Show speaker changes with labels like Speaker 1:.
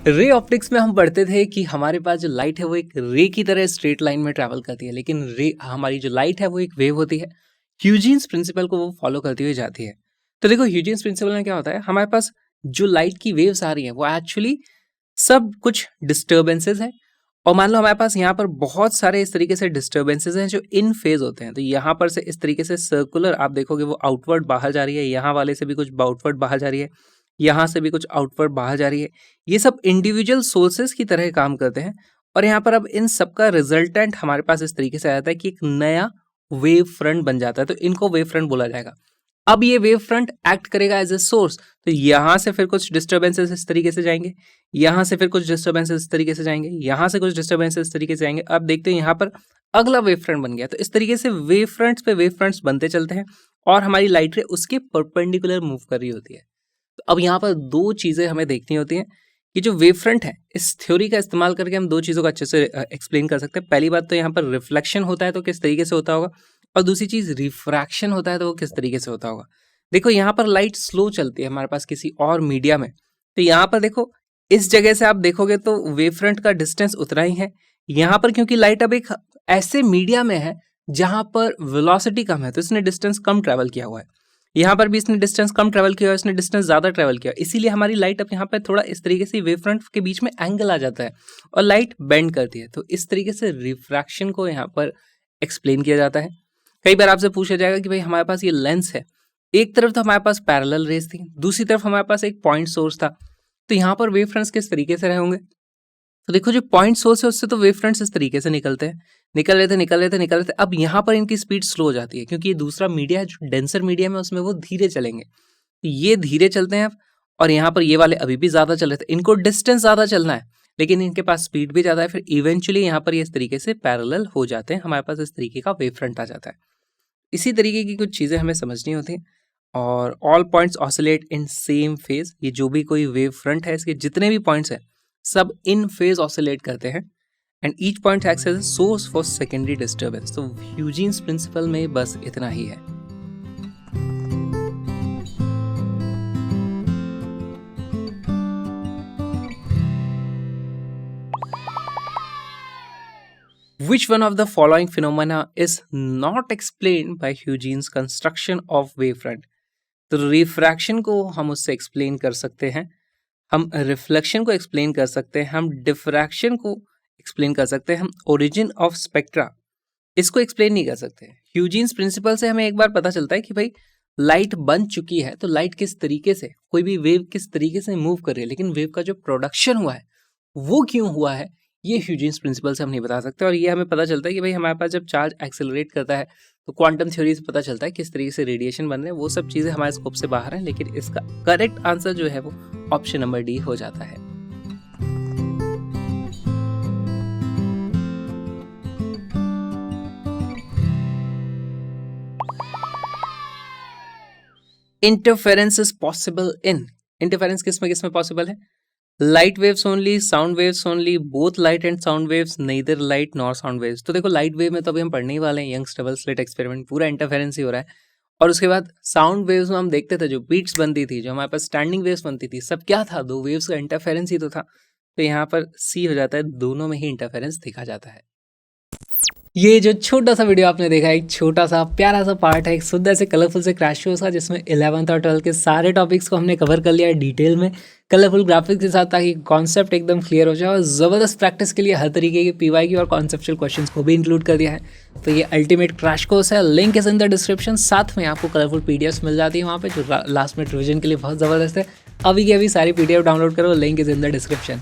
Speaker 1: Ray optics में हम पढ़ते थे कि हमारे पास जो लाइट है वो एक रे की तरह स्ट्रेट लाइन में ट्रैवल करती है, लेकिन रे हमारी जो लाइट है वो एक वेव होती है। ह्यूजेंस प्रिंसिपल को वो फॉलो करती हुई जाती है। तो देखो ह्यूजेंस प्रिंसिपल में क्या होता है, हमारे पास जो लाइट की वेव्स आ रही हैं वो एक्चुअली सब कुछ डिस्टर्बेंसेस है। और मान लो हमारे पास यहाँ पर बहुत सारे इस तरीके से डिस्टर्बेंसेस हैं जो इन फेज होते हैं। तो यहाँ पर से इस तरीके से सर्कुलर आप देखोगे वो आउटवर्ड बाहर जा रही है, यहाँ वाले से भी कुछ आउटवर्ड बाहर जा रही है, यहाँ से भी कुछ आउटवर्ड बाहर जा रही है। ये सब इंडिविजुअल सोर्सेस की तरह काम करते हैं। और यहाँ पर अब इन सब का रिजल्टेंट हमारे पास इस तरीके से आता है कि एक नया वेव फ्रंट बन जाता है। तो इनको वेव फ्रंट बोला जाएगा। अब ये वेव फ्रंट एक्ट करेगा एज ए सोर्स। तो यहाँ से फिर कुछ डिस्टर्बेंसेस इस तरीके से जाएंगे, यहाँ से फिर कुछ डिस्टर्बेंसेस इस तरीके से जाएंगे, यहाँ से कुछ डिस्टर्बेंसेस इस तरीके से जाएंगे। अब देखते हैं यहाँ पर अगला वेव फ्रंट बन गया। तो इस तरीके से वेव फ्रंट्स पे वेव फ्रंट्स बनते चलते हैं और हमारी लाइट रे उसके परपेंडिकुलर मूव कर रही होती है। तो अब यहाँ पर दो चीजें हमें देखनी होती हैं कि जो वेव फ्रंट है, इस थ्योरी का इस्तेमाल करके हम दो चीजों को अच्छे से एक्सप्लेन कर सकते हैं। पहली बात तो यहाँ पर रिफ्लेक्शन होता है तो किस तरीके से होता होगा, और दूसरी चीज रिफ्रैक्शन होता है तो वो किस तरीके से होता होगा। देखो यहाँ पर लाइट स्लो चलती है हमारे पास किसी और मीडिया में। तो यहाँ पर देखो इस जगह से आप देखोगे तो वेव फ्रंट का डिस्टेंस उतना ही है। यहाँ पर क्योंकि लाइट अब एक ऐसे मीडिया में है जहां पर वेलोसिटी कम है तो इसने डिस्टेंस कम ट्रेवल किया हुआ है। यहाँ पर भी इसने डिस्टेंस कम ट्रेवल किया, इसने डिस्टेंस ज्यादा ट्रेवल किया, इसीलिए हमारी लाइट अब यहाँ पर थोड़ा इस तरीके से वेव फ्रंट के बीच में एंगल आ जाता है और लाइट बेंड करती है। तो इस तरीके से रिफ्रैक्शन को यहाँ पर एक्सप्लेन किया जाता है। कई बार आपसे पूछा जाएगा कि भाई हमारे पास ये लेंस है, एक तरफ तो हमारे पास पैरेलल रेज थी, दूसरी तरफ हमारे पास एक पॉइंट सोर्स था, तो यहाँ पर वेव फ्रंट्स किस तरीके से रहे होंगे। तो देखो जो पॉइंट सोर्स है उससे तो वेव फ्रंट्स इस तरीके से निकलते हैं, निकल रहे थे। अब यहाँ पर इनकी स्पीड स्लो हो जाती है क्योंकि ये दूसरा मीडिया है, जो डेंसर मीडियम है उसमें वो धीरे चलेंगे। तो ये धीरे चलते हैं और यहाँ पर ये वाले अभी भी ज्यादा चल रहे थे, इनको डिस्टेंस ज्यादा चलना है लेकिन इनके पास स्पीड भी ज्यादा है। फिर इवेंचुअली यहाँ पर ये इस तरीके से पैरेलल हो जाते हैं, हमारे पास इस तरीके का वेव फ्रंट आ जाता है। इसी तरीके की कुछ चीजें हमें समझनी होती हैं। और all points oscillate in same phase. ये जो भी कोई वेव फ्रंट है इसके जितने भी पॉइंट्स हैं सब इन फेज ऑसिलेट करते हैं and each point acts as a source for secondary disturbance. तो ह्यूजेंस प्रिंसिपल में बस इतना ही है। Which one of the following phenomena is not explained by Huygens construction of wavefront? तो रिफ्रैक्शन को हम उससे एक्सप्लेन कर सकते हैं, हम रिफ्लेक्शन को एक्सप्लेन कर सकते हैं, हम डिफ्रैक्शन को एक्सप्लेन कर सकते हैं, हम ओरिजिन ऑफ स्पेक्ट्रा इसको एक्सप्लेन नहीं कर सकते। ह्यूजेंस प्रिंसिपल से हमें एक बार पता चलता है कि भाई लाइट बन चुकी है तो लाइट किस तरीके से, कोई भी वेव किस तरीके से मूव कर रही है, लेकिन वेव का जो प्रोडक्शन हुआ है वो क्यों हुआ है ये ह्यूजेंस प्रिंसिपल से हम नहीं बता सकते। और ये हमें पता चलता है कि भाई हमारे पास जब चार्ज एक्सेलरेट करता है तो क्वांटम थ्योरी से पता चलता है किस तरीके से रेडिएशन बन रहे हैं। वो सब चीज़ें हमारे स्कोप से बाहर हैं, लेकिन इसका करेक्ट आंसर जो है वो ऑप्शन नंबर डी हो जाता है। Interference is possible in. Interference किसमें पॉसिबल है? Light waves only, sound waves only, both light and sound waves, neither light nor sound waves. तो देखो लाइट वेव में तो अभी हम पढ़ने ही वाले हैं, यंग्स डबल स्लिट एक्सपेरिमेंट, पूरा इंटरफेरेंस ही हो रहा है। और उसके बाद साउंड वेव्स में हम देखते थे जो बीट्स बनती थी, जो हमारे पास स्टैंडिंग वेव्स बनती थी, सब क्या था? दो वेव्स का इंटरफेरेंस ही तो था। तो यहाँ पर सी हो जाता है, दोनों में ही इंटरफेरेंस देखा जाता है। ये जो छोटा सा वीडियो आपने देखा है, एक छोटा सा प्यारा सा पार्ट है एक सुंदर से कलरफुल से क्रैश कोर्स का, जिसमें 11th और 12th के सारे टॉपिक्स को हमने कवर कर लिया है डिटेल में, कलरफुल ग्राफिक्स के साथ, ताकि कॉन्सेप्ट एकदम क्लियर हो जाए। और ज़बरदस्त प्रैक्टिस के लिए हर तरीके की पीवाई की और कॉन्सेप्चुअल क्वेश्चंस को भी इंक्लूड कर दिया है। तो ये अल्टीमेट क्रैश कोर्स है, link is in the description. साथ में आपको कलरफुल पीडीएफ्स मिल जाती है वहाँ पे, जो लास्ट में रिविजन के लिए बहुत ज़बरदस्त है। अभी की अभी सारी पीडीएफ डाउनलोड करो, link is in the description.